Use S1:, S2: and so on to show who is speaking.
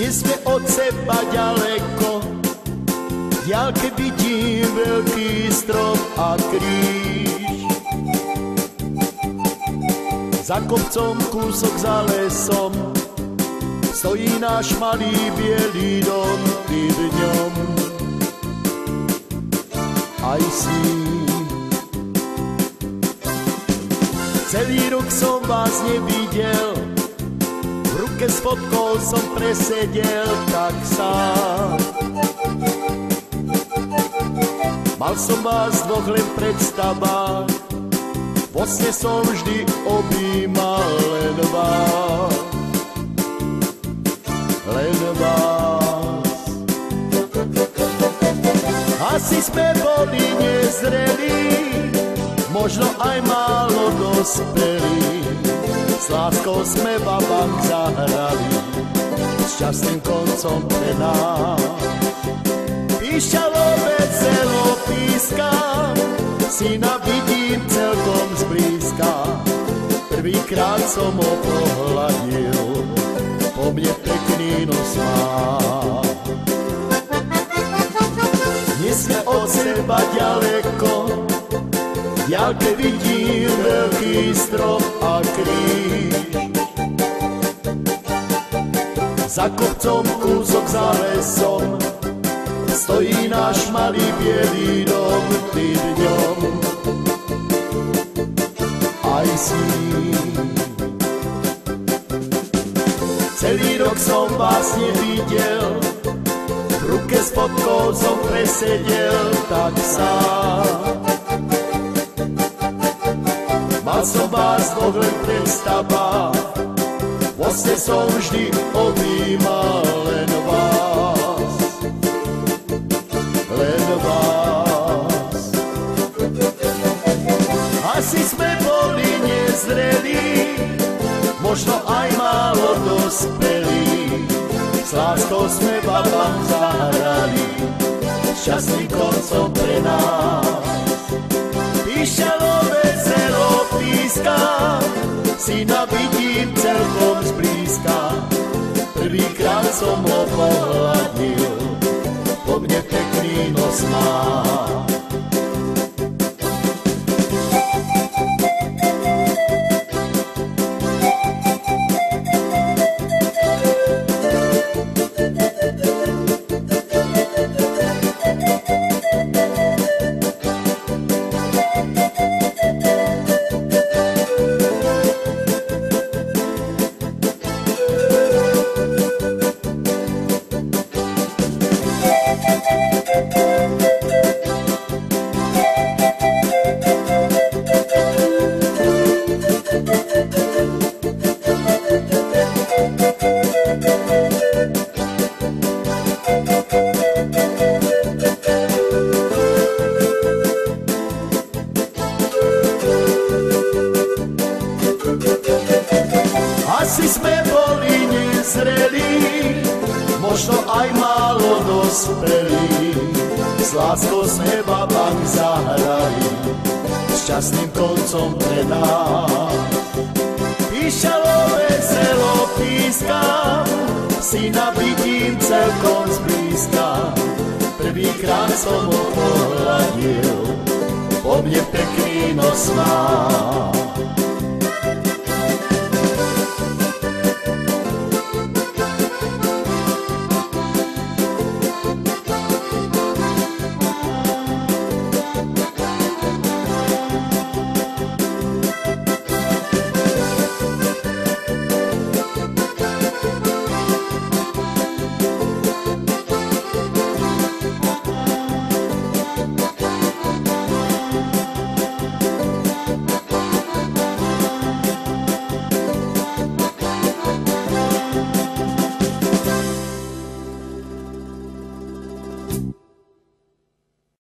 S1: Nie sme od seba ďaleko, v diaľke vidím veľký strom a kríž. Za kopcom, kúsok za lesom, stojí náš malý bielý dom, ty v ňom aj si. Celý rok som vás nevidel, v ruke s fotkou som presedel tak sám. Mal som vás dvoch len v predstavách, vo sne som vždy objímal len vás. Len vás. Asi sme boli nezrelí, možno aj málo dospelí. S láskou sme babám zahrali, s šťastným koncom pre nás. Píšťalo veselo píska, syna vidím celkom zblízka. Prvýkrát som ho pohľadil, po mne pekný nos má. Nie sme od seba ďaleko, v diaľke vidím veľký strom a kríž. Za kopcom, kúsok za lesom, stojí náš malý bielý dom, ty v ňom aj si. Celý rok som vás nevidel, v ruke s fotkou som presedel tak sám. Mal som vás dvoch len v predstavách, vo sne som vždy objímal len vás. Len vás. Asi sme boli nezrelí, možno aj málo dospelí. S láskou sme babám zahrali, s šťastným koncom pre nás. Píšťalo veselo píska, syna vidím celkom zblízka. Prvýkrát som ho pohľadil, po mne pekný nos má. Asi sme boli nezrelí, možno aj málo dospelí. S láskou sme babám zahrali, s šťastným koncom pre nás. Píšťalo veselo píska, syna vidím celkom zblízka. Prvýkrát som ho pohľadil, po mne pekný nos má.